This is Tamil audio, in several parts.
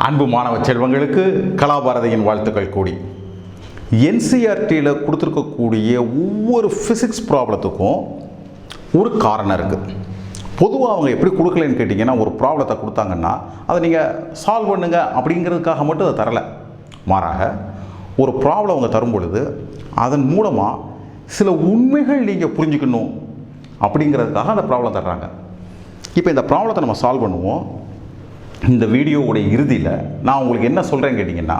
அன்பு மாணவ செல்வங்களுக்கு கலாபாரதியின் வாழ்த்துக்கள் கூடி. NCERTயில் கொடுத்துருக்கக்கூடிய ஒவ்வொரு ஃபிசிக்ஸ் ப்ராப்ளத்துக்கும் ஒரு காரணம் இருக்குது. பொதுவாக அவங்க எப்படி கொடுக்கலன்னு கேட்டிங்கன்னா, ஒரு ப்ராப்ளத்தை கொடுத்தாங்கன்னா அதை நீங்கள் சால்வ் பண்ணுங்க அப்படிங்கிறதுக்காக மட்டும் அதை தரலை. மாறாக ஒரு ப்ராப்ளம் அவங்க தரும் பொழுது அதன் மூலமாக சில உண்மைகள் நீங்கள் புரிஞ்சுக்கணும் அப்படிங்கிறதுக்காக அந்த ப்ராப்ளம் தர்றாங்க. இப்போ இந்த ப்ராப்ளத்தை நம்ம சால்வ் பண்ணுவோம். இந்த வீடியோவுடைய இறுதியில் நான் உங்களுக்கு என்ன சொல்கிறேன்னு கேட்டிங்கன்னா,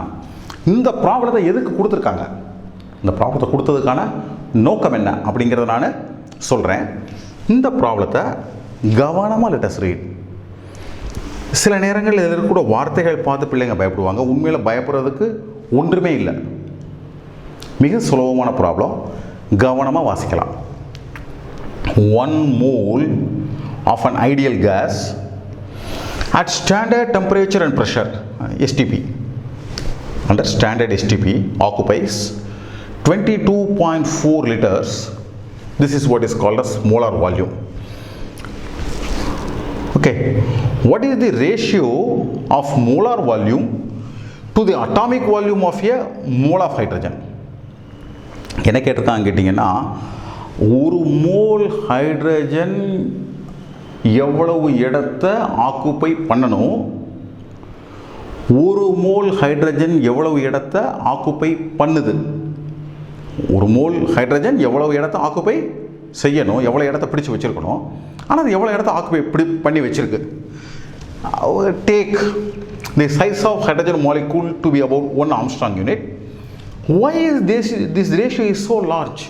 இந்த ப்ராப்ளத்தை எதுக்கு கொடுத்துருக்காங்க, இந்த ப்ராப்ளத்தை கொடுத்ததுக்கான நோக்கம் என்ன அப்படிங்கிறத நான் சொல்கிறேன். இந்த ப்ராப்ளத்தை கவனமாக லெட் அஸ் ரீட். சில நேரங்களில் இதில் இருக்கக்கூடிய வார்த்தைகள் பார்த்து பிள்ளைங்க பயப்படுவாங்க. உண்மையில் பயப்படுறதுக்கு ஒன்றுமே இல்லை. மிக சுலபமான ப்ராப்ளம், கவனமாக வாசிக்கலாம். 1 mole of an ideal gas at standard temperature and pressure STP, under standard STP, occupies 22.4 liters. This is what is called as molar volume. Okay, what is the ratio of molar volume to the atomic volume of a mole of hydrogen? என்ன கேட்டிருக்காங்க கேட்டிங்கன்னா, ஒரு மோல் ஹைட்ரஜன் எவ்வளவு இடத்தை ஆக்குப்பை பண்ணணும், ஒரு மோல் ஹைட்ரஜன் எவ்வளவு இடத்தை ஆக்குப்பை பண்ணுது, ஒரு மோல் ஹைட்ரஜன் எவ்வளவு இடத்தை ஆக்குப்பை செய்யணும், எவ்வளோ இடத்த பிடிச்சு வச்சுருக்கணும், ஆனால் அது எவ்வளோ இடத்த ஆக்குப்பை பண்ணி வச்சுருக்கு. Take the size of hydrogen molecule to be about 1 angstrom unit. why is this ratio is so large?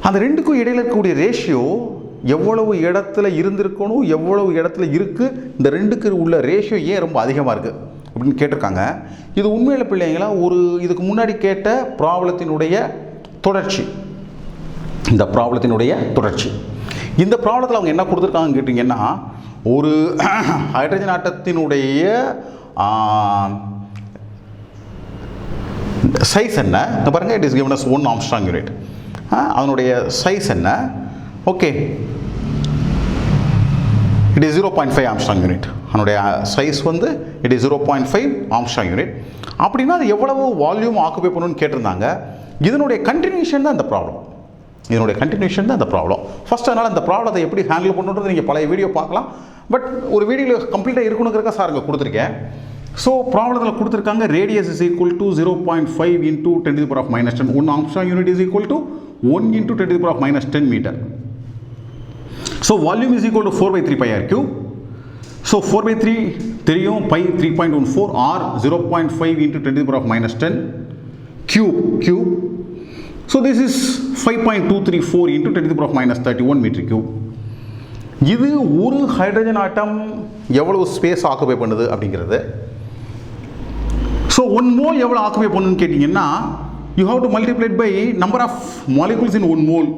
அந்த ரெண்டுக்கும் இடையில் இருக்கக்கூடிய ரேஷியோ எவ்வளவு இடத்துல இருந்திருக்கணும், எவ்வளவு இடத்துல இருக்குது, இந்த ரெண்டுக்கு உள்ள ரேஷியோ ஏன் ரொம்ப அதிகமாக இருக்குது அப்படின்னு கேட்டிருக்காங்க. இது உண்மையில் பிள்ளைங்களா ஒரு இதுக்கு முன்னாடி கேட்ட ப்ராப்ளத்தினுடைய தொடர்ச்சி. இந்த ப்ராப்ளத்தினுடைய தொடர்ச்சி. இந்த ப்ராப்ளத்தில் அவங்க என்ன கொடுத்துருக்காங்கன்னு கேட்டிங்கன்னா, ஒரு ஹைட்ரஜன் ஆட்டத்தினுடைய சைஸ் என்ன பாருங்கள். It is given as 1 angstrom unit. அதனுடைய சைஸ் என்ன? Okay, it is 0.5 angstrom unit. அதனுடைய சைஸ் வந்து இட் இஸ் 0.5 ஆம்ஸ்ட்ராங் யூனிட். அப்படின்னா அது எவ்வளவு வால்யூம் ஆக்குபை பண்ணணும்னு கேட்டிருந்தாங்க. இதனுடைய கண்டினியூஷன் தான் இந்த ப்ராப்ளம். இதனுடைய கண்டினியூஷன் தான் இந்த ப்ராப்ளம். ஃபஸ்ட் அதனால் இந்த ப்ராப்ளத்தை எப்படி ஹேண்டில் பண்ணுறது நீங்கள் பழைய வீடியோ பார்க்கலாம். பட் ஒரு வீடியோவில் கம்ப்ளீட்டாக இருக்கணுங்கிறக்கா சார் இங்கே கொடுத்துருக்கேன். ஸோ ப்ராப்ளத்தில் கொடுத்துருக்காங்க, radius is equal to 0.5 into 10 to the power of minus 10. 1 angstrom unit is equal to 1 into 10 to the power of minus 10 metre. So volume is equal to 4/3 pi r cube. So 4/3 தெரியும், pi 3.14, r 0.5 into 10 to the power of minus 10 cube. So this is 5.234 into 10 to the power of minus 31 meter cube. இது ஒரு ஹைட்ரஜன் ஆட்டம் எவ்வளவு ஸ்பேஸ் ஆக்குபை பண்ணுது அப்படிங்கிறது. ஸோ 1 mole எவ்வளோ ஆக்குபை பண்ணுன்னு கேட்டிங்கன்னா, you have to multiply it by number of molecules in 1 mole.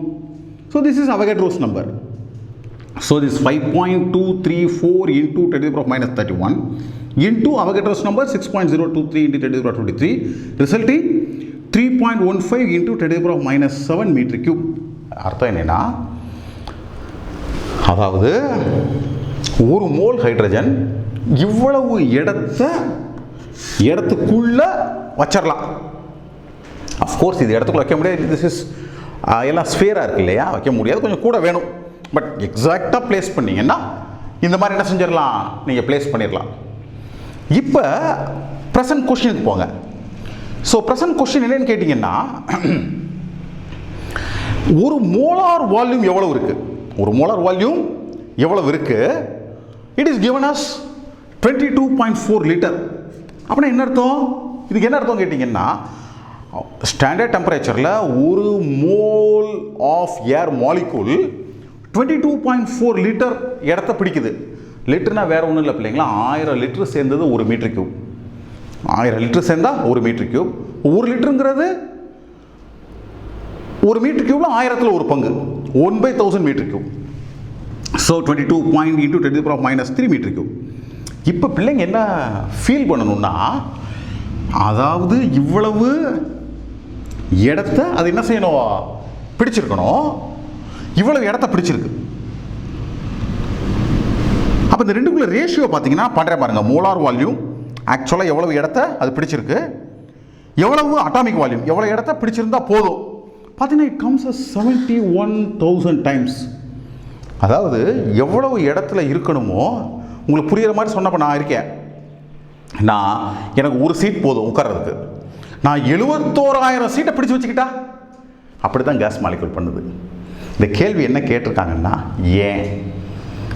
So this is Avogadro's number. So this 5.234 into 10 to the power of minus 31 into Avogadro's number 6.023 into 10 to the power of 23, resulting 3.15 into 10 to the power of minus 7 meter cube. அர்த்தம் என்னன்னா, அதாவது ஒரு மோல் ஹைட்ரஜன் இவ்வளவு இடத்துக்குள்ள வச்சிடலாம். அஃப்கோர்ஸ் இது இடத்துக்குள்ள வைக்க முடியாது. திஸ் இஸ் எல்லாம் ஸ்ஃபியராக இருக்கு இல்லையா, வைக்க முடியாது, கொஞ்சம் கூட வேணும். பட் எக்ஸாக்டாக பிளேஸ் பண்ணிங்கன்னா இந்த மாதிரி என்ன செஞ்சிடலாம், நீங்கள் பிளேஸ் பண்ணிடலாம். இப்போ ப்ரெசன்ட் கொஸ்டினுக்கு போங்க. ஸோ ப்ரெசன்ட் கொஸ்டின் என்னன்னு கேட்டிங்கன்னா, ஒரு மோலார் வால்யூம் எவ்வளவு இருக்குது, ஒரு மோலார் வால்யூம் எவ்வளவு இருக்குது, it is given as 22.4 litre. அப்படின்னா என்ன அர்த்தம், இதுக்கு என்ன அர்த்தம் கேட்டிங்கன்னா, ஸ்டாண்டர்ட் டெம்பரேச்சரில் ஒரு mole of air molecule 22.4 litre இடத்த பிடிக்குது. லிட்டர்னா வேறு ஒன்றும் இல்லை பிள்ளைங்களா, 1000 லிட்டர் சேர்ந்தது 1 மீட்டர் கியூப். 1000 லிட்டர் சேர்ந்தால் 1 மீட்டர் கியூப். 1 லிட்டருங்கிறது 1 மீட்டர் கியூப்ல 1000ல் ஒரு பங்கு, 1/1000 metre cube. So 22 into 10 to the power of minus 3 metre cube. இப்போ பிள்ளைங்க என்ன ஃபீல் பண்ணணும்னா, அதாவது இவ்வளவு இடத்த அது என்ன செய்யணும், பிடிச்சிருக்கணும். இவ்வளவு இடத்த பிடிச்சிருக்கு. அப்போ இந்த ரெண்டுக்குள்ள ரேஷியோ பார்த்தீங்கன்னா பண்ணுறேன் பாருங்க, மோலார் வால்யூம் ஆக்சுவலாக எவ்வளவு இடத்த அது பிடிச்சிருக்கு, எவ்வளவு அட்டாமிக் வால்யூம், எவ்வளோ இடத்த பிடிச்சிருந்தா போதும். பார்த்தீங்கன்னா இட் கம்ஸ் 71,000 டைம்ஸ். அதாவது எவ்வளவு இடத்துல இருக்கணுமோ உங்களுக்கு புரிகிற மாதிரி சொன்னப்போ நான் இருக்கேன். நான் எனக்கு ஒரு சீட் போதும் உட்கார்றதுக்கு, நான் 71,000 சீட்டை பிடிச்சி வச்சுக்கிட்டா அப்படி தான் கேஸ் மாலிகுல் பண்ணுது. இந்த கேள்வி என்ன கேட்டிருக்காங்கன்னா ஏன்.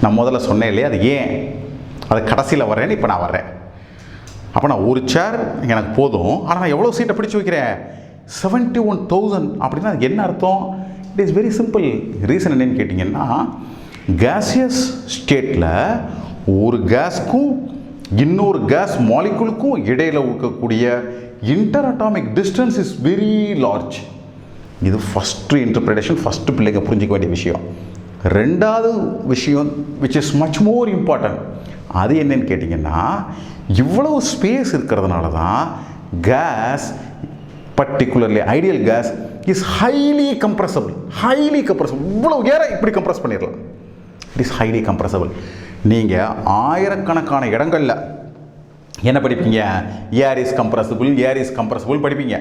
நான் முதல்ல சொன்னேன் இல்லையா, அது ஏன், அது கடைசியில் வரேன்னு இப்போ நான் வர்றேன். அப்போ நான் ஒரு சேர் எனக்கு போதும், ஆனால் நான் எவ்வளோ சீட்டை பிடிச்சி வைக்கிறேன், 71,000. அப்படின்னா அது என்ன அர்த்தம்? It is very simple. Reason என்னன்னு கேட்டிங்கன்னா, கேசியஸ் ஸ்டேட்டில் ஒரு கேஸ்க்கும் இன்னொரு கேஸ் மாலிகுலுக்கும் இடையில் இருக்கக்கூடிய inter atomic distance is very large. இது ஃபஸ்ட்டு இன்டர்பிரிட்டேஷன், ஃபஸ்ட்டு பிள்ளைங்க புரிஞ்சிக்க வேண்டிய விஷயம். ரெண்டாவது விஷயம் which is much more important, அது என்னன்னு கேட்டிங்கன்னா, இவ்வளவு ஸ்பேஸ் இருக்கிறதுனால தான் gas, particularly ideal gas is highly compressible. இவ்வளவு ஏற இப்படி கம்ப்ரஸ் பண்ணிடலாம். It is highly compressible. நீங்கள் ஆயிரக்கணக்கான இடங்களில் என்ன படிப்பீங்க, ஏர் இஸ் கம்ப்ரஸபிள் படிப்பீங்க.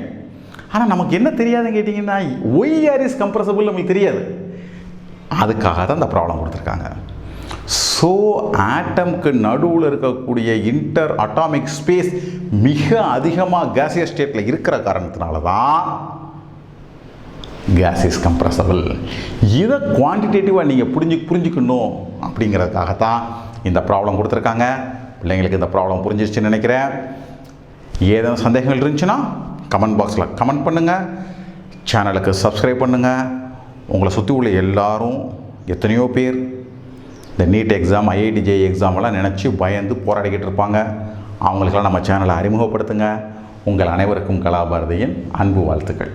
ஆனால் நமக்கு என்ன தெரியாதுன்னு கேட்டிங்கன்னா, ஒய் ஏர் இஸ் கம்ப்ரஸபிள் நமக்கு தெரியாது. அதுக்காக தான் இந்த ப்ராப்ளம் கொடுத்துருக்காங்க. ஸோ ஆட்டம்க்கு நடுவில் இருக்கக்கூடிய இன்டர் அட்டாமிக் ஸ்பேஸ் மிக அதிகமாக கேசியஸ் ஸ்டேட்டில் இருக்கிற காரணத்தினால தான் கேஸ் இஸ் கம்ப்ரஸபிள். இதை குவான்டிடேட்டிவாக நீங்கள் புரிஞ்சுக்கணும் அப்படிங்கிறதுக்காகத்தான் இந்த ப்ராப்ளம் கொடுத்துருக்காங்க. பிள்ளைங்களுக்கு இந்த ப்ராப்ளம் புரிஞ்சிருச்சுன்னு நினைக்கிறேன். ஏதேனும் சந்தேகங்கள் இருந்துச்சுன்னா கமெண்ட் பாக்ஸில் கமெண்ட் பண்ணுங்கள், சேனலுக்கு சப்ஸ்கிரைப் பண்ணுங்கள். உங்களை சுற்றி உள்ள எல்லாரும் எத்தனையோ பேர் இந்த நீட் எக்ஸாம், ஐஐடி ஜேஇ எக்ஸாமெல்லாம் நினச்சி பயந்து போராடிக்கிட்டு இருப்பாங்க. அவங்களுக்கெல்லாம் நம்ம சேனலை அறிமுகப்படுத்துங்க. உங்கள் அனைவருக்கும் கலாபாரதியின் அன்பு வாழ்த்துக்கள்.